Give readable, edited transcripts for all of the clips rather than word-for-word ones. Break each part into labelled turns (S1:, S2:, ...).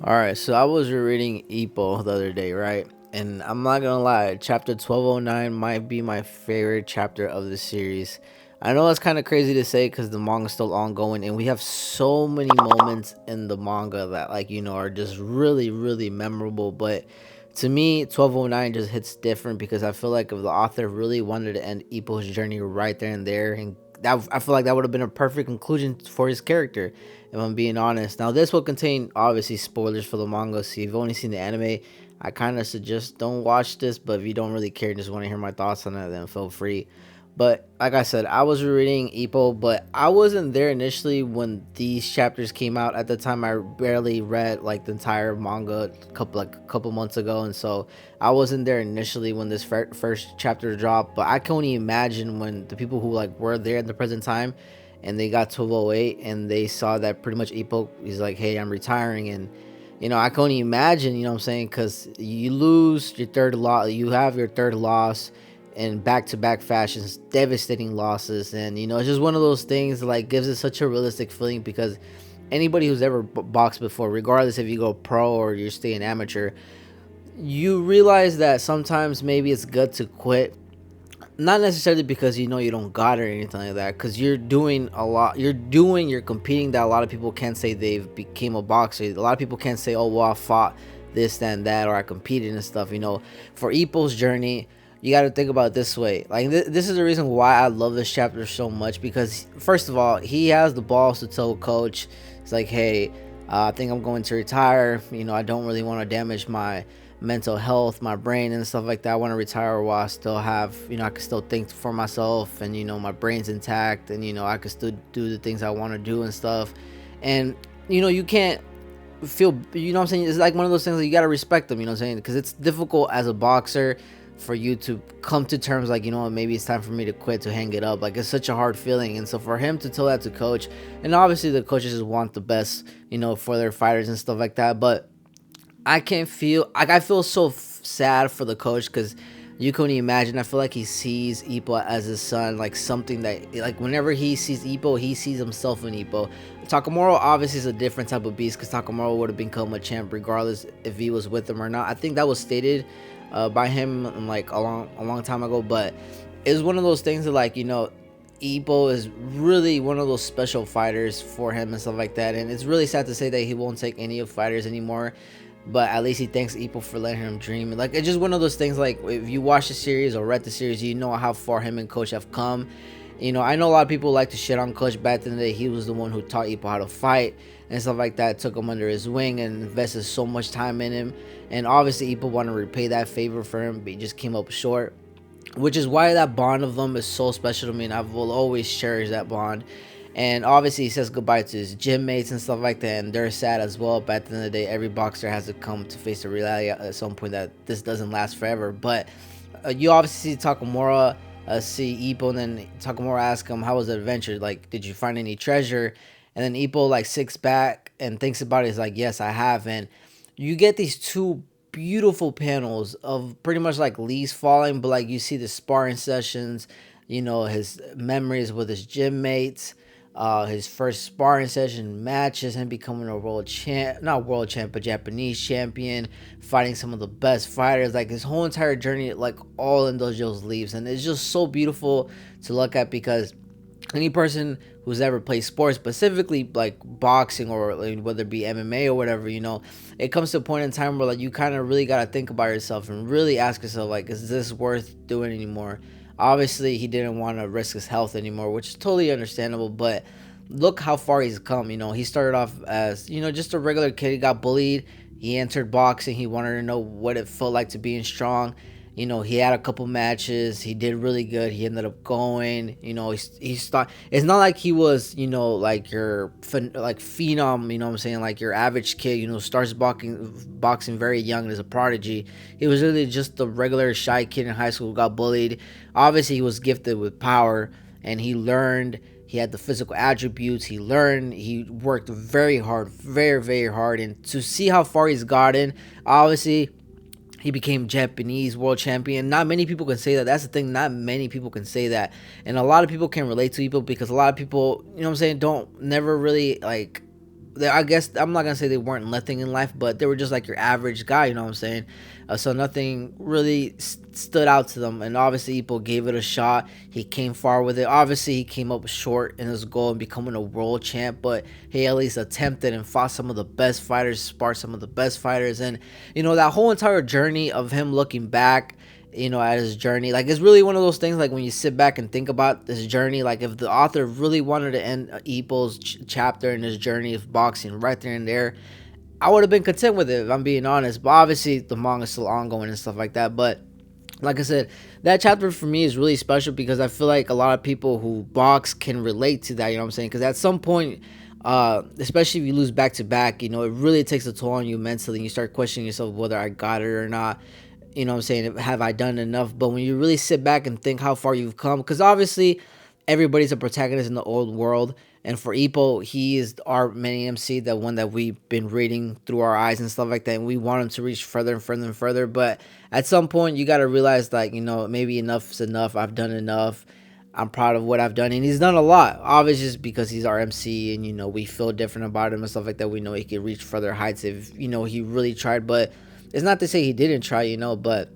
S1: All right, so I was reading Ippo the other day, right? And I'm not gonna lie, chapter 1209 might be my favorite chapter of the series. I know it's kind of crazy to say because the manga's still ongoing, and we have so many moments in the manga that, like, are just really, really memorable. But to me, 1209 just hits different because I feel like if the author really wanted to end Ippo's journey right there and there, and that I feel like that would have been a perfect conclusion for his character, if I'm being honest. Now, this will contain obviously spoilers for the manga, so if you've only seen the anime, I kind of suggest don't watch this. But if you don't really care and just want to hear my thoughts on it, then feel free. But like I said, I was reading Ippo, but I wasn't there initially when these chapters came out. At the time, I barely read like the entire manga a couple months ago, and so I wasn't there initially when this first chapter dropped. But I can only imagine when the people who like were there at the present time, and they got 1208 and they saw that pretty much Ippo is like, hey, I'm retiring. And I can only imagine, what I'm saying, because you lose your third loss, you have your third loss in back-to-back fashions, devastating losses. And it's just one of those things that, like, gives it such a realistic feeling, because anybody who's ever boxed before, regardless if you go pro or you're staying amateur, you realize that sometimes maybe it's good to quit, not necessarily because you don't got it or anything like that, because you're doing a lot, you're competing, that a lot of people can't say they've became a boxer. A lot of people can't say, oh well, I fought this and that, or I competed and stuff. For Ippo's journey, you got to think about it this way. Like, this is the reason why I love this chapter so much, because first of all, he has the balls to tell coach, it's like, hey, I think I'm going to retire. I don't really want to damage my mental health, my brain, and stuff like that. I want to retire while I still have, I can still think for myself, and my brain's intact, and I can still do the things I want to do and stuff. And you can't feel, what I'm saying, it's like one of those things that you got to respect them, what I'm saying, because it's difficult as a boxer for you to come to terms, like, maybe it's time for me to quit, to hang it up. Like, it's such a hard feeling. And so for him to tell that to coach, and obviously the coaches just want the best, for their fighters and stuff like that. But I can't feel like, I feel so sad for the coach, because you can only imagine. I feel like he sees Ippo as his son, like something that, like, whenever he sees Ippo, he sees himself in Ippo. Takamura obviously is a different type of beast, because Takamura would have become a champ regardless if he was with him or not. I think that was stated by him like a long time ago. But it's one of those things that, like, Ippo is really one of those special fighters for him and stuff like that. And it's really sad to say that he won't take any of fighters anymore, but at least he thanks Ippo for letting him dream. Like, it's just one of those things, like, if you watch the series or read the series, you know how far him and coach have come. I know a lot of people like to shit on coach. Back in the day, he was the one who taught Ippo how to fight and stuff like that, took him under his wing and invested so much time in him. And obviously Ippo wanted to repay that favor for him, but he just came up short, which is why that bond of them is so special to me, and I will always cherish that bond. And obviously he says goodbye to his gym mates and stuff like that, and they're sad as well. But at the end of the day, every boxer has to come to face the reality at some point that this doesn't last forever. But you obviously see Takamura see Ippo, and then Takamura asks him, how was the adventure, like, did you find any treasure? And then Ippo, like, sits back and thinks about it. He's like, yes, I have. And you get these two beautiful panels of pretty much like leaves falling, but like you see the sparring sessions, his memories with his gym mates, his first sparring session matches, him becoming a world champ, not world champ, but Japanese champion, fighting some of the best fighters, like his whole entire journey, like all in those leaves. And it's just so beautiful to look at, because any person who's ever played sports, specifically like boxing, or like, whether it be MMA or whatever, it comes to a point in time where, like, you kind of really got to think about yourself and really ask yourself, like, is this worth doing anymore? Obviously he didn't want to risk his health anymore, which is totally understandable. But look how far he's come. He started off as, just a regular kid. He got bullied, he entered boxing, he wanted to know what it felt like to being strong. He had a couple matches. He did really good. He ended up going. He start. It's not like he was, like your like phenom. What I'm saying, like your average kid. Starts boxing very young and is a prodigy. He was really just the regular shy kid in high school who got bullied. Obviously, he was gifted with power, and he learned. He had the physical attributes. He learned. He worked very hard, very, very hard, and to see how far he's gotten, obviously he became Japanese world champion. Not many people can say that. That's the thing. Not many people can say that. And a lot of people can relate to people, because a lot of people, don't never really like I guess I'm not gonna say they weren't nothing in life, but they were just like your average guy. You know what I'm saying? So nothing really stood out to them. And obviously, Ippo gave it a shot. He came far with it. Obviously, he came up short in his goal and becoming a world champ, but he at least attempted and fought some of the best fighters, sparred some of the best fighters, and that whole entire journey of him looking back, at his journey. Like, it's really one of those things, like, when you sit back and think about this journey, like, if the author really wanted to end Ippo's chapter in his journey of boxing right there and there, I would have been content with it, if I'm being honest. But obviously, the manga's still ongoing and stuff like that. But like I said, that chapter for me is really special because I feel like a lot of people who box can relate to that. You know what I'm saying? Because at some point, especially if you lose back to back, it really takes a toll on you mentally. And you start questioning yourself whether I got it or not. You know what I'm saying? Have I done enough? But when you really sit back and think how far you've come, because obviously everybody's a protagonist in the old world. And for Ippo, he is our mini MC, the one that we've been reading through our eyes and stuff like that. And we want him to reach further and further and further. But at some point, you got to realize, like, maybe enough's enough. I've done enough. I'm proud of what I've done. And he's done a lot. Obviously, just because he's our MC and, we feel different about him and stuff like that. We know he could reach further heights if, he really tried. But it's not to say he didn't try, but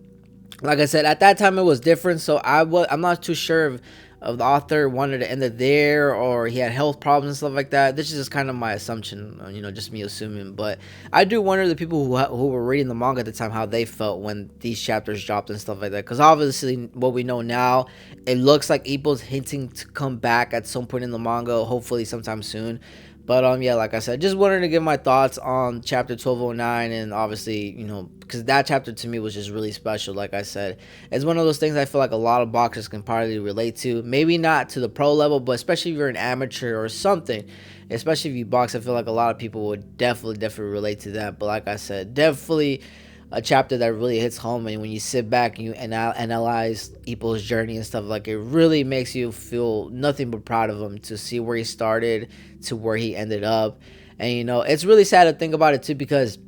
S1: like I said, at that time it was different. So I'm not too sure of the author wanted to end it there, or he had health problems and stuff like that. This is just kind of my assumption, just me assuming. But I do wonder the people who were reading the manga at the time, how they felt when these chapters dropped and stuff like that. Because obviously, what we know now, it looks like Ippo's hinting to come back at some point in the manga, hopefully sometime soon. But yeah, like I said, just wanted to give my thoughts on chapter 1209, and obviously, because that chapter to me was just really special. Like I said, it's one of those things I feel like a lot of boxers can probably relate to. Maybe not to the pro level, but especially if you're an amateur or something, especially if you box, I feel like a lot of people would definitely relate to that. But like I said, definitely a chapter that really hits home, and when you sit back and you analyze Ippo's journey and stuff, like, it really makes you feel nothing but proud of him to see where he started to where he ended up. And it's really sad to think about it too, because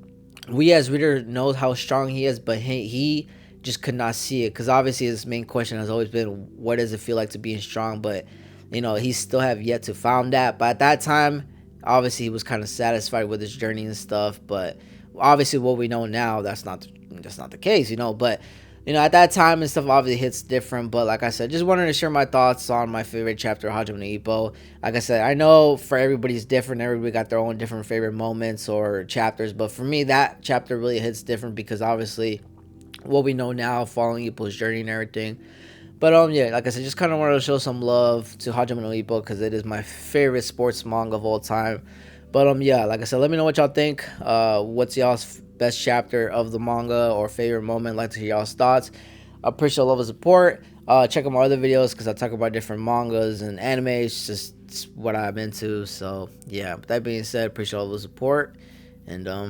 S1: we as reader knows how strong he is, but he just could not see it, because obviously his main question has always been, what does it feel like to being strong? But he still have yet to found that. But at that time, obviously he was kind of satisfied with his journey and stuff. But obviously what we know now, that's not the case. But at that time and stuff, obviously hits different. But like I said, just wanted to share my thoughts on my favorite chapter of Hajime no Ippo. Like I said, I know for everybody's different. Everybody got their own different favorite moments or chapters, but for me, that chapter really hits different because obviously what we know now, following Ippo's journey and everything. But yeah, like I said, just kind of wanted to show some love to Hajime no Ippo because it is my favorite sports manga of all time. But yeah, like I said, let me know what y'all think. What's y'all's best chapter of the manga or favorite moment? I'd like to hear y'all's thoughts. I appreciate all the support. Check out my other videos because I talk about different mangas and anime. It's what I'm into. So yeah, with that being said, appreciate all the support. And yeah.